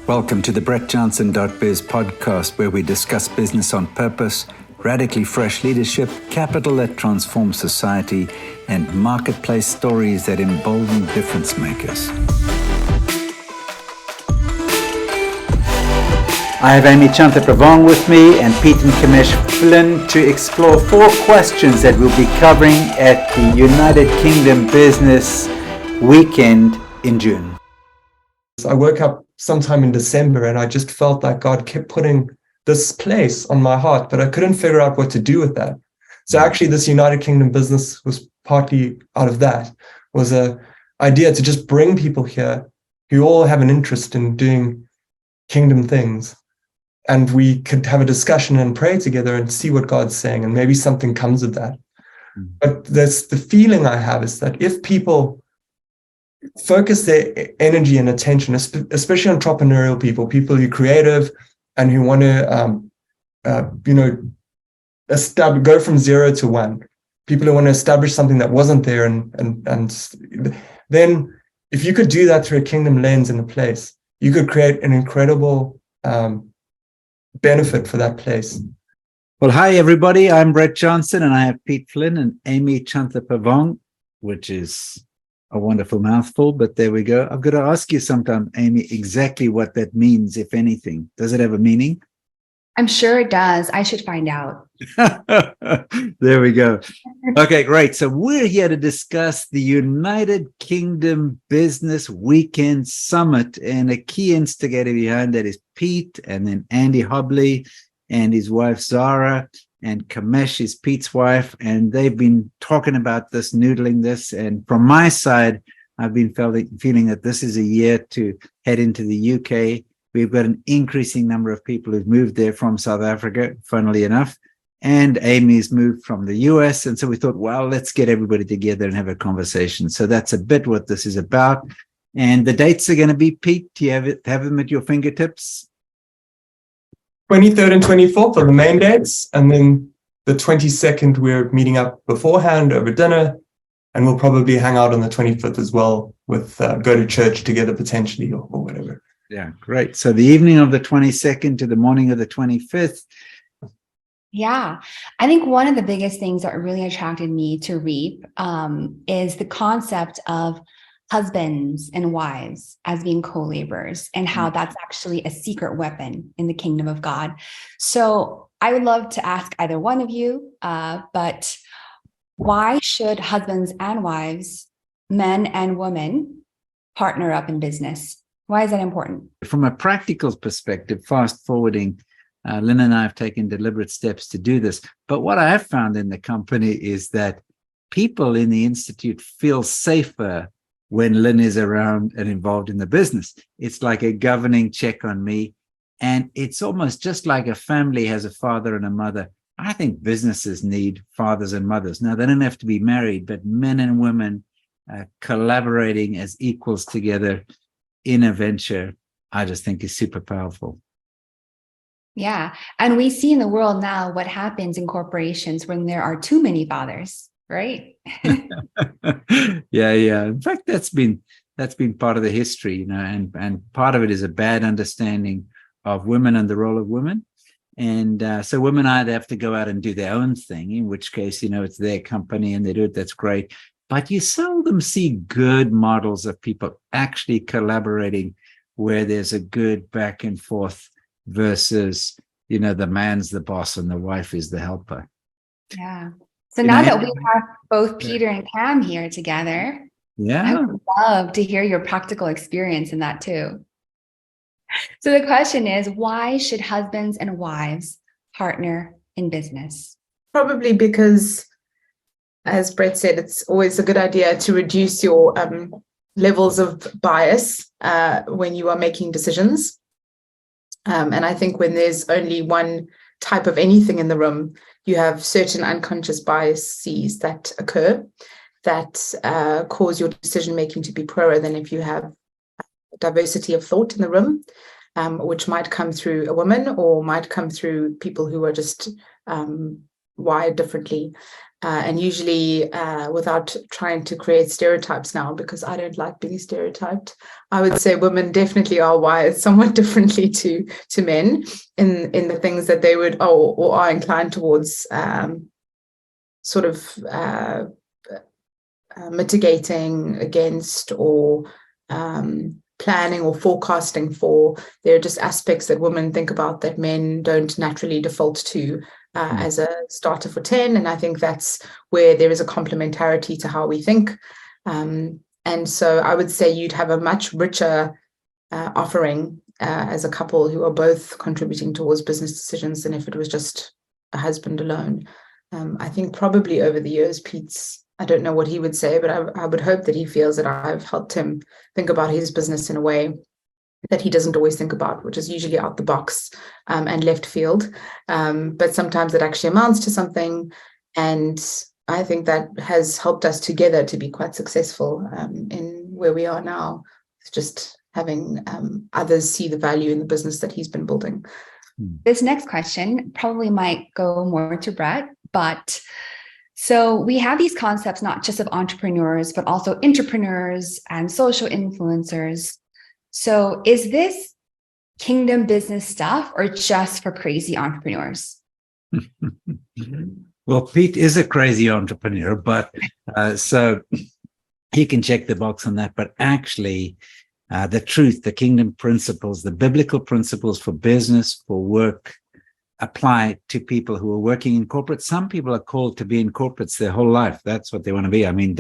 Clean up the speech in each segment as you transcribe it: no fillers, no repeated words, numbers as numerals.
Welcome to the brettjohnson.biz podcast, where we discuss business on purpose, radically fresh leadership, capital that transforms society, and marketplace stories that embolden difference makers. I have Amy Chanthapavong with me and Pete and Kamesh Flynn to explore 4 questions that we'll be covering at the United Kingdom Business Weekend in June. I woke up sometime in December and I just felt like God kept putting this place on my heart, but I couldn't figure out what to do with that. So actually this United Kingdom business was partly out of that, was an idea to just bring people here who all have an interest in doing kingdom things. And we could have a discussion and pray together and see what God's saying, and maybe something comes of that. But there's the feeling I have is that if people focus their energy and attention, especially entrepreneurial people who are creative and who want to, go from 0 to 1. People who want to establish something that wasn't there, and then if you could do that through a kingdom lens in a place, you could create an incredible benefit for that place. Well, hi everybody. I'm Brett Johnson, and I have Pete Flynn and Amy Chanthapavong, which is a wonderful mouthful, but there we go. I've got to ask you sometime, Amy, exactly what that means, if anything. Does it have a meaning? I'm sure it does. I should find out. There we go. Okay, great. So we're here to discuss the United Kingdom Business Weekend Summit, and a key instigator behind that is Pete, and then Andy Hobley and his wife Zara, and Kamesh is Pete's wife, and they've been talking about this, noodling this. And from my side, I've been feeling that this is a year to head into the UK. We've got an increasing number of people who've moved there from South Africa, funnily enough, and Amy's moved from the US. And so we thought, well, let's get everybody together and have a conversation. So that's a bit what this is about. And the dates are going to be, Pete, do you have them at your fingertips? 23rd and 24th are the main dates, and then the 22nd we're meeting up beforehand over dinner, and we'll probably hang out on the 25th as well with go to church together potentially or whatever. Yeah, great. So the evening of the 22nd to the morning of the 25th. Yeah, I think one of the biggest things that really attracted me to REAP is the concept of husbands and wives as being co-laborers, and how that's actually a secret weapon in the kingdom of God. So I would love to ask either one of you, but why should husbands and wives, men and women, partner up in business? Why is that important? From a practical perspective, fast forwarding, Lynn and I have taken deliberate steps to do this. But what I have found in the company is that people in the Institute feel safer when Lynn is around and involved in the business. It's like a governing check on me. And it's almost just like a family has a father and a mother. I think businesses need fathers and mothers. Now, they don't have to be married, but men and women collaborating as equals together in a venture, I just think is super powerful. Yeah. And we see in the world now what happens in corporations when there are too many fathers, right? Yeah. In fact, that's been part of the history, and part of it is a bad understanding of women and the role of women. And so women either have to go out and do their own thing, in which case, it's their company and they do it. That's great. But you seldom see good models of people actually collaborating where there's a good back and forth versus, the man's the boss and the wife is the helper. Yeah. So now that we have both Peter and Cam here together, I would love to hear your practical experience in that too. So the question is, why should husbands and wives partner in business? Probably because, as Brett said, it's always a good idea to reduce your levels of bias when you are making decisions. And I think when there's only one type of anything in the room, you have certain unconscious biases that occur that cause your decision-making to be poorer than if you have diversity of thought in the room, which might come through a woman or might come through people who are just wired differently. And usually, without trying to create stereotypes now, because I don't like being stereotyped, I would say women definitely are wired somewhat differently to men in the things that they would or are inclined towards, sort of mitigating against, or planning or forecasting for. There are just aspects that women think about that men don't naturally default to as a starter for 10. And I think that's where there is a complementarity to how we think. And so I would say you'd have a much richer offering as a couple who are both contributing towards business decisions than if it was just a husband alone. I think probably over the years, I don't know what he would say, but I would hope that he feels that I've helped him think about his business in a way that he doesn't always think about, which is usually out the box and left field. But sometimes it actually amounts to something. And I think that has helped us together to be quite successful in where we are now. It's just having others see the value in the business that he's been building. This next question probably might go more to Brett, but so we have these concepts, not just of entrepreneurs, but also entrepreneurs and social influencers. So is this kingdom business stuff or just for crazy entrepreneurs? Well, Pete is a crazy entrepreneur, but so he can check the box on that. But actually, the truth, the kingdom principles, the biblical principles for business, for work, apply to people who are working in corporate. Some people are called to be in corporates their whole life. That's what they want to be. I mean,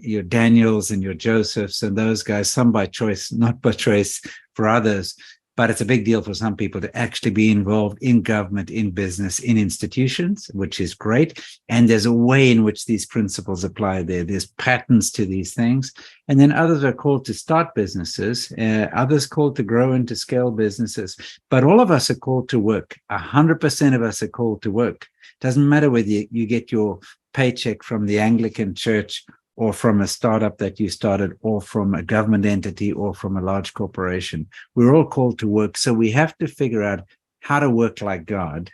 your Daniels and your Josephs and those guys, some by choice, not by choice for others. But it's a big deal for some people to actually be involved in government, in business, in institutions, which is great. And there's a way in which these principles apply there. There's patterns to these things. And then others are called to start businesses, others called to grow and to scale businesses. But all of us are called to work. 100% of us are called to work. Doesn't matter whether you get your paycheck from the Anglican Church or from a startup that you started, or from a government entity, or from a large corporation. We're all called to work. So we have to figure out how to work like God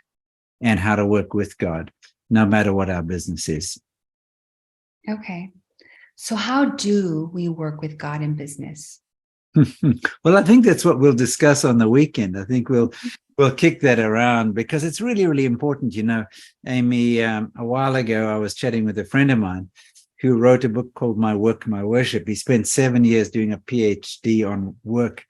and how to work with God, no matter what our business is. Okay. So how do we work with God in business? Well, I think that's what we'll discuss on the weekend. I think we'll kick that around because it's really, really important. You know, Amy, a while ago, I was chatting with a friend of mine who wrote a book called My Work, My Worship. He spent 7 years doing a PhD on work.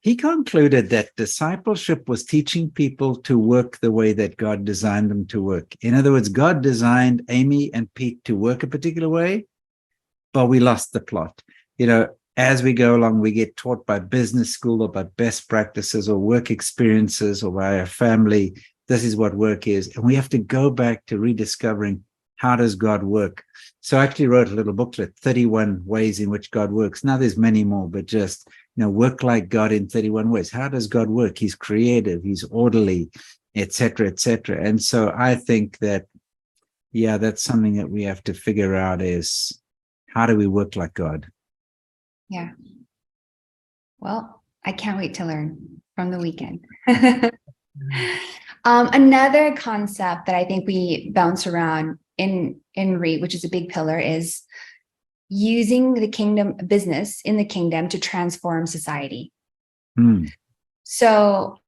He concluded that discipleship was teaching people to work the way that God designed them to work. In other words, God designed Amy and Pete to work a particular way, but we lost the plot. You know, as we go along, we get taught by business school or by best practices or work experiences or by our family, this is what work is. And we have to go back to rediscovering, how does God work? So I actually wrote a little booklet, 31 ways in which God works. Now there's many more, but just, work like God in 31 ways. How does God work? He's creative, he's orderly, etc., etc. And so I think that, that's something that we have to figure out is, how do we work like God? Yeah. Well, I can't wait to learn from the weekend. Another concept that I think we bounce around in REIT, which is a big pillar, is using the kingdom business in the kingdom to transform society. So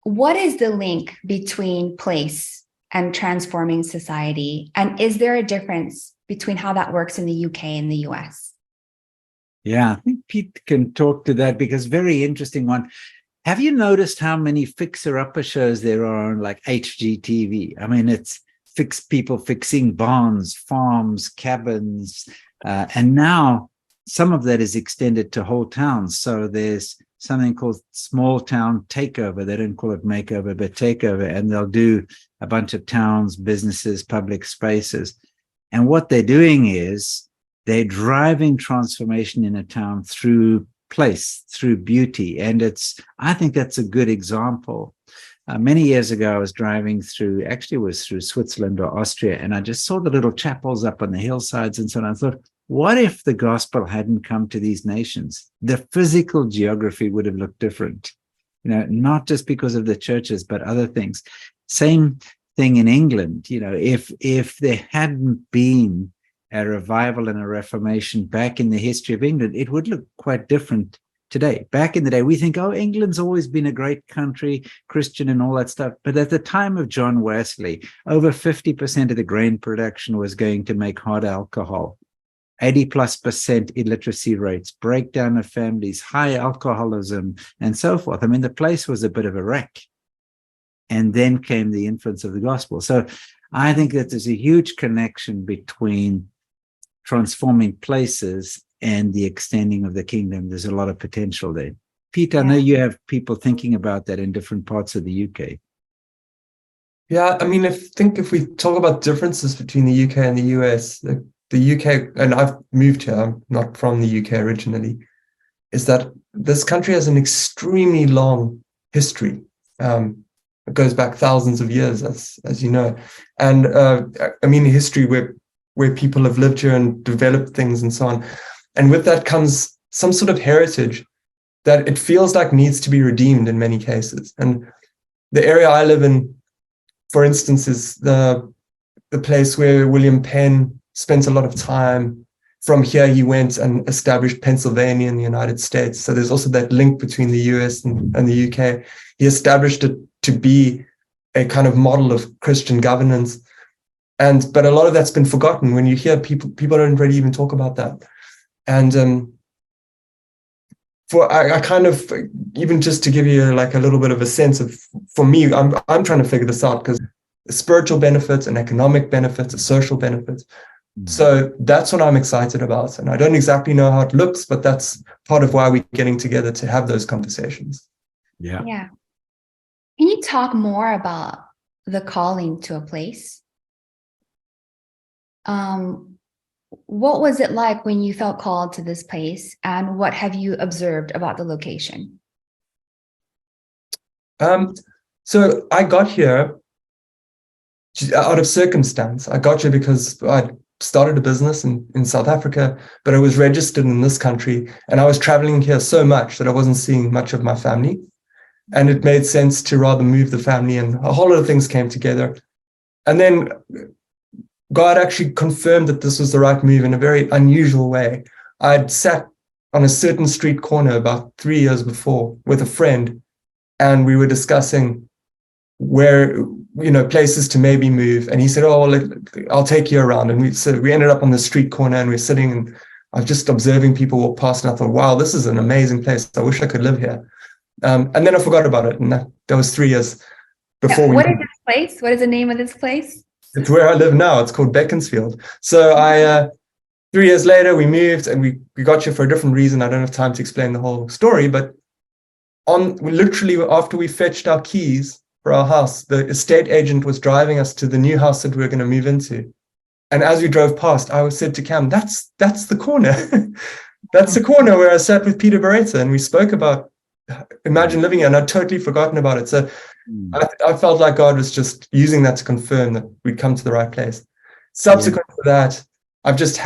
what is the link between place and transforming society? And is there a difference between how that works in the UK and the US? Yeah, I think Pete can talk to that because very interesting one. Have you noticed how many fixer-upper shows there are on like HGTV? I mean, it's people fixing barns, farms, cabins, and now some of that is extended to whole towns. So there's something called small town takeover. They don't call it makeover, but takeover, and they'll do a bunch of towns, businesses, public spaces. And what they're doing is they're driving transformation in a town through place, through beauty. And I think that's a good example. Many years ago, I was driving through, actually it was through Switzerland or Austria, and I just saw the little chapels up on the hillsides and so on. I thought, what if the gospel hadn't come to these nations? The physical geography would have looked different, not just because of the churches, but other things. Same thing in England. If there hadn't been a revival and a reformation back in the history of England, it would look quite different today. Back in the day, we think, oh, England's always been a great country, Christian and all that stuff. But at the time of John Wesley, over 50% of the grain production was going to make hard alcohol. 80+% illiteracy rates, breakdown of families, high alcoholism, and so forth. I mean, the place was a bit of a wreck. And then came the influence of the gospel. So I think that there's a huge connection between transforming places and the extending of the kingdom. There's a lot of potential there. Pete, I know you have people thinking about that in different parts of the UK. Yeah, I mean, if we talk about differences between the UK and the US, the UK, and I've moved here, I'm not from the UK originally, is that this country has an extremely long history. It goes back thousands of years, as you know. And I mean, history where people have lived here and developed things and so on. And with that comes some sort of heritage that it feels like needs to be redeemed in many cases. And the area I live in, for instance, is the place where William Penn spent a lot of time. From here, he went and established Pennsylvania in the United States. So there's also that link between the US and the UK. He established it to be a kind of model of Christian governance. But a lot of that's been forgotten. When you hear people don't really even talk about that. And I kind of, even just to give you like a little bit of a sense of, for me, I'm trying to figure this out, because spiritual benefits and economic benefits, social benefits. So that's what I'm excited about. And I don't exactly know how it looks, but that's part of why we're getting together to have those conversations. Yeah. Yeah. Can you talk more about the calling to a place? What was it like when you felt called to this place, and what have you observed about the location? So I got here out of circumstance. I got here because I started a business in South Africa, but I was registered in this country, and I was traveling here so much that I wasn't seeing much of my family. And it made sense to rather move the family, and a whole lot of things came together. And then God actually confirmed that this was the right move in a very unusual way. I'd sat on a certain street corner about 3 years before with a friend, and we were discussing where, places to maybe move. And he said, oh, well, I'll take you around. And we ended up on the street corner, and we're sitting, and I was just observing people walk past, and I thought, wow, this is an amazing place. I wish I could live here. And then I forgot about it. And that was 3 years before we moved. What is this place? What is the name of this place? It's where I live now. It's called Beaconsfield. So 3 years later, we moved, and we got here for a different reason. I don't have time to explain the whole story, but literally after we fetched our keys for our house, the estate agent was driving us to the new house that we were going to move into. And as we drove past, I said to Cam, that's the corner. That's the corner where I sat with Peter Beretta, and we spoke about imagine living here, and I'd totally forgotten about it. So I felt like God was just using that to confirm that we'd come to the right place. Subsequent to that, I've just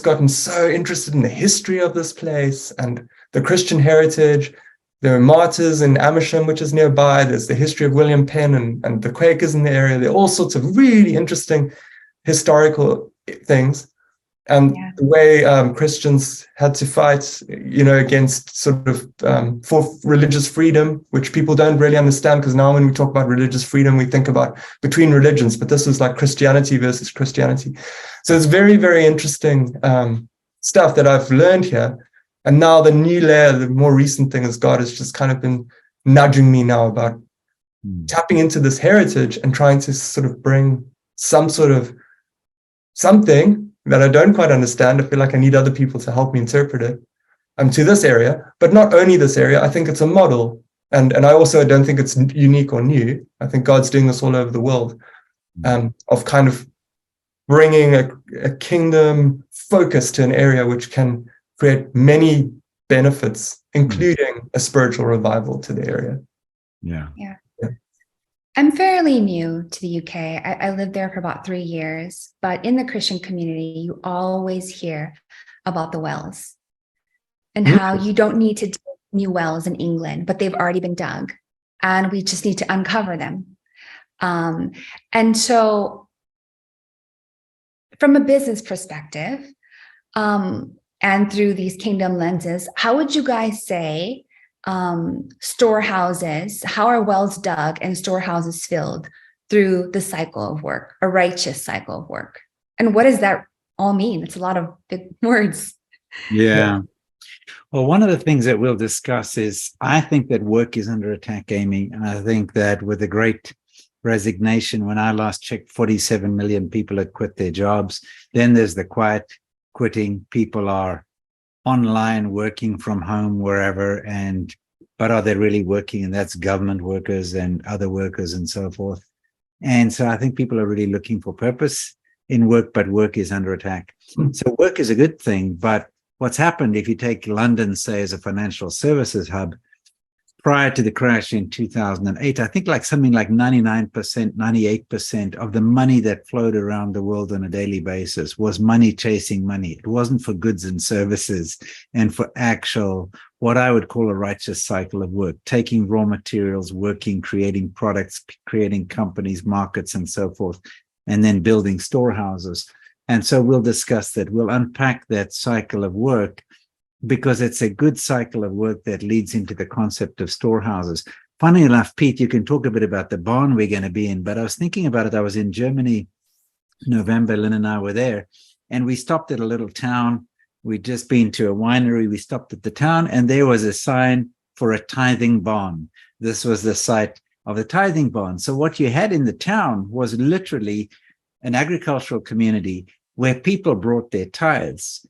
gotten so interested in the history of this place and the Christian heritage. There are martyrs in Amersham, which is nearby. There's the history of William Penn and the Quakers in the area. There are all sorts of really interesting historical things. And the way Christians had to fight, against sort of for religious freedom, which people don't really understand, because now when we talk about religious freedom, we think about between religions, but this was like Christianity versus Christianity. So it's very, very interesting stuff that I've learned here. And now the new layer, the more recent thing is God has just kind of been nudging me now about tapping into this heritage and trying to sort of bring some sort of something that I don't quite understand. I feel like I need other people to help me interpret it to this area, but not only this area. I think it's a model. And I also don't think it's unique or new. I think God's doing this all over the world, of kind of bringing a kingdom focus to an area which can create many benefits, including a spiritual revival to the area. Yeah. I'm fairly new to the UK. I lived there for about 3 years, but in the Christian community, you always hear about the wells and how you don't need to dig new wells in England, but they've already been dug, and we just need to uncover them. And so from a business perspective, and through these kingdom lenses, how would you guys say storehouses, how are wells dug and storehouses filled through the cycle of work, a righteous cycle of work? And what does that all mean? It's a lot of big words. Yeah. Well, one of the things that we'll discuss is I think that work is under attack, Amy. And I think that with the great resignation, when I last checked, 47 million people had quit their jobs. Then there's the quiet quitting. People are online, working from home, wherever, but are they really working? And that's government workers and other workers and so forth. And so I think people are really looking for purpose in work, but work is under attack. So work is a good thing, but what's happened, if you take London, say, as a financial services hub, prior to the crash in 2008, I think something like 99%, 98% of the money that flowed around the world on a daily basis was money chasing money. It wasn't for goods and services and for actual, what I would call a righteous cycle of work, taking raw materials, working, creating products, creating companies, markets, and so forth, and then building storehouses. And so we'll discuss that. We'll unpack that cycle of work, because it's a good cycle of work that leads into the concept of storehouses. Funny enough, Pete, you can talk a bit about the barn we're going to be in, but I was thinking about it. I was in Germany, November, Lynn and I were there, and we stopped at a little town. We'd just been to a winery. We stopped at the town, and there was a sign for a tithing barn. This was the site of the tithing barn. So what you had in the town was literally an agricultural community where people brought their tithes.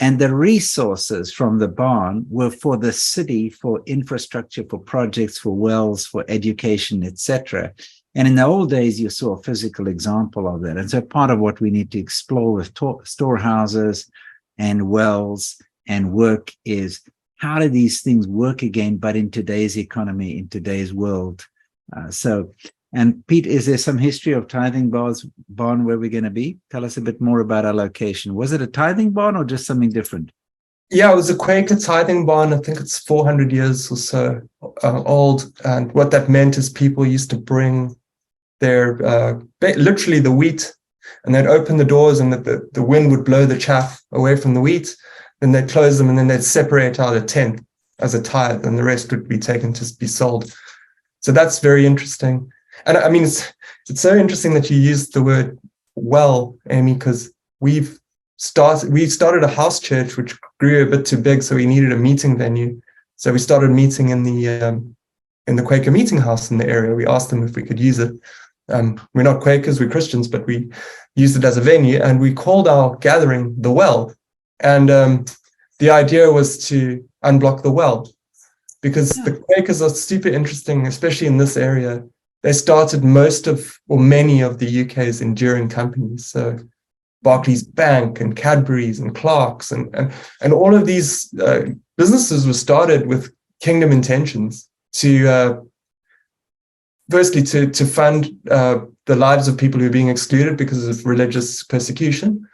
And the resources from the barn were for the city, for infrastructure, for projects, for wells, for education, etc. And in the old days, you saw a physical example of that. And so part of what we need to explore with storehouses and wells and work is, how do these things work again, but in today's economy, in today's world? And Pete, is there some history of tithing barn where we're going to be? Tell us a bit more about our location. Was it a tithing barn or just something different? Yeah, it was a Quaker tithing barn. I think it's 400 years or so old. And what that meant is people used to bring their, literally the wheat, and they'd open the doors and the wind would blow the chaff away from the wheat. Then they'd close them and then they'd separate out a tenth as a tithe, and the rest would be taken to be sold. So that's very interesting. And I mean, it's so interesting that you used the word well, Amy, because we started a house church which grew a bit too big, so we needed a meeting venue. So we started meeting in the Quaker meeting house in the area. We asked them if we could use it. We're not Quakers, we're Christians, but we used it as a venue, and we called our gathering the Well. And the idea was to unblock the well, because the Quakers are super interesting, especially in this area. They started many of the UK's enduring companies. So Barclays Bank and Cadbury's and Clark's and all of these businesses were started with kingdom intentions to firstly to fund the lives of people who are being excluded because of religious persecution,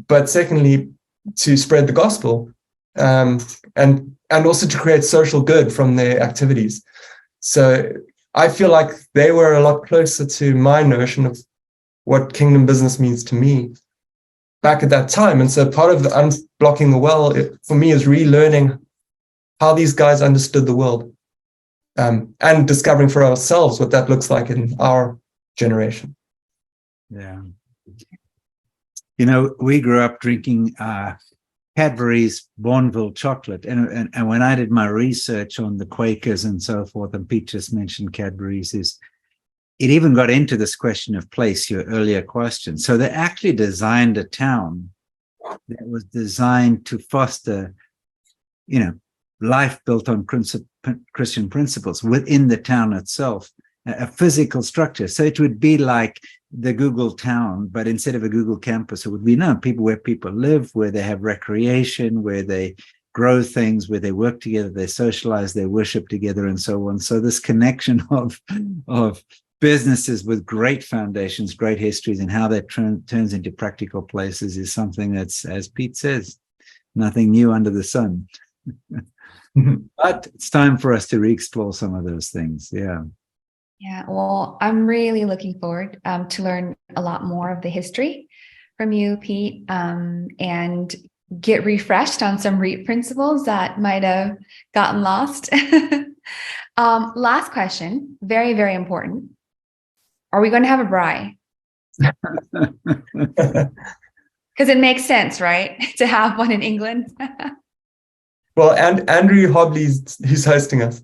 but secondly to spread the gospel, and also to create social good from their activities. So I feel like they were a lot closer to my notion of what kingdom business means to me back at that time. And so part of the unblocking the well, for me, is relearning how these guys understood the world, and discovering for ourselves what that looks like in our generation. Yeah. You know, we grew up drinking Cadbury's Bourneville chocolate. And when I did my research on the Quakers and so forth, and Pete just mentioned Cadbury's, it even got into this question of place, your earlier question. So they actually designed a town that was designed to foster, life built on Christian principles within the town itself, a physical structure. So it would be like the Google town, but instead of a Google campus, it would be where people live, where they have recreation, where they grow things, where they work together, they socialize, they worship together, and so on. So this connection of businesses with great foundations, great histories, and how that turns into practical places is something that's, as Pete says, nothing new under the sun. But it's time for us to re-explore some of those things. Yeah. Yeah, well, I'm really looking forward to learn a lot more of the history from you, Pete, and get refreshed on some REAP principles that might have gotten lost. Last question, very, very important. Are we going to have a braai? Because it makes sense, right, to have one in England. Well, and Andrew Hobley, who's hosting us,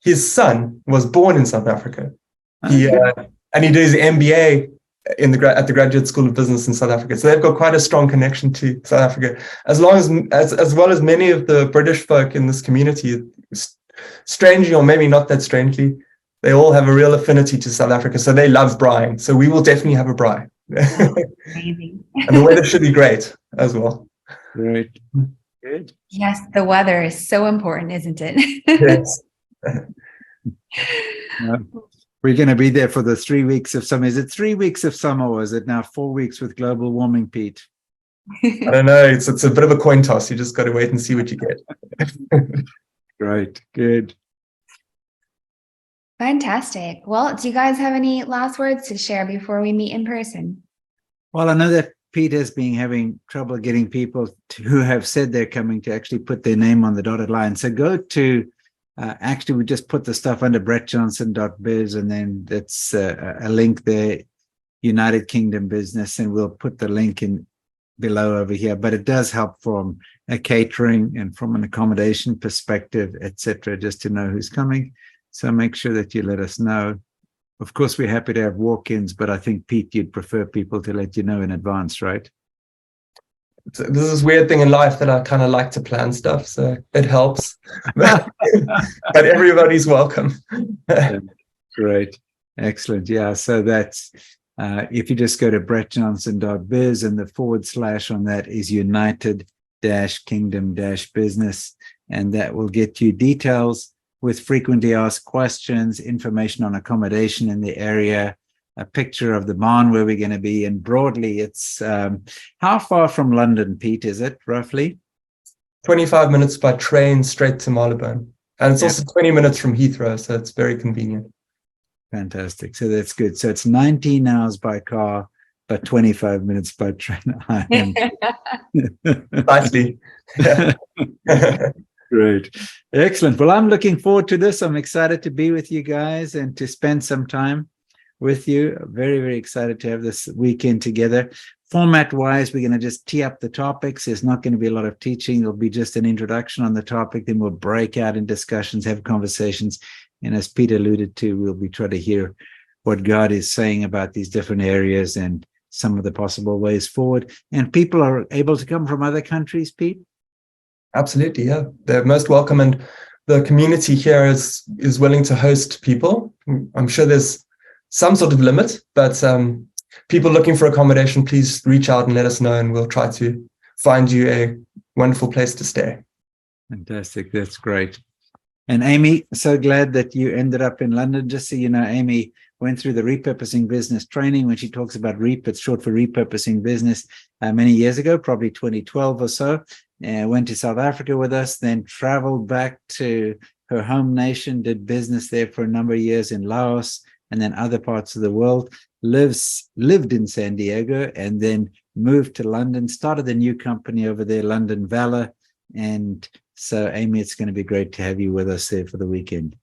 his son was born in South Africa. He and he did his MBA at the Graduate School of Business in South Africa. So they've got quite a strong connection to South Africa, as well as many of the British folk in this community. Strangely, or maybe not that strangely, they all have a real affinity to South Africa. So they love braaiing. So we will definitely have a braai. Amazing. And the weather should be great as well. Great. Good. Yes, the weather is so important, isn't it? Yes. We're going to be there for the 3 weeks of summer. Is it 3 weeks of summer, or is it now 4 weeks with global warming, Pete? I don't know. It's a bit of a coin toss. You just got to wait and see what you get. Great. Good. Fantastic. Well, do you guys have any last words to share before we meet in person? Well, I know that Pete has been having trouble getting people who have said they're coming to actually put their name on the dotted line. So go to, actually, we just put the stuff under brettjohnson.biz, and then that's a link there, United Kingdom Business, and we'll put the link in below over here. But it does help from a catering and from an accommodation perspective, etc., just to know who's coming. So make sure that you let us know. Of course, we're happy to have walk-ins, but I think, Pete, you'd prefer people to let you know in advance, right? This is weird thing in life that I kind of like to plan stuff, so it helps. But everybody's welcome. Great. Excellent. Yeah, so that's, if you just go to brettjohnson.biz, and the / on that is United-Kingdom-Business, and that will get you details with frequently asked questions, information on accommodation in the area, a picture of the barn where we're going to be. And broadly, it's how far from London, Pete, is it roughly? 25 minutes by train straight to Marylebone. And it's also 20 minutes from Heathrow, so it's very convenient. Fantastic. So that's good. So it's 19 hours by car, but 25 minutes by train. Nicely. Great. Excellent. Well, I'm looking forward to this. I'm excited to be with you guys and to spend some time with you. Very, very excited to have this weekend together. Format-wise, we're going to just tee up the topics. There's not going to be a lot of teaching. There'll be just an introduction on the topic. Then we'll break out in discussions, have conversations. And as Peter alluded to, we'll be trying to hear what God is saying about these different areas and some of the possible ways forward. And people are able to come from other countries, Pete? Absolutely, yeah. They're most welcome, and the community here is willing to host people. I'm sure there's some sort of limit, but people looking for accommodation, please reach out and let us know, and we'll try to find you a wonderful place to stay. Fantastic. That's great. And Amy, so glad that you ended up in London. Just so you know, Amy went through the repurposing business training. When she talks about REAP, it's short for repurposing business, many years ago, probably 2012 or so. Went to South Africa with us, then traveled back to her home nation, did business there for a number of years in Laos and then other parts of the world, lived in San Diego, and then moved to London, started a new company over there, London Valor. And so, Amy, it's going to be great to have you with us there for the weekend.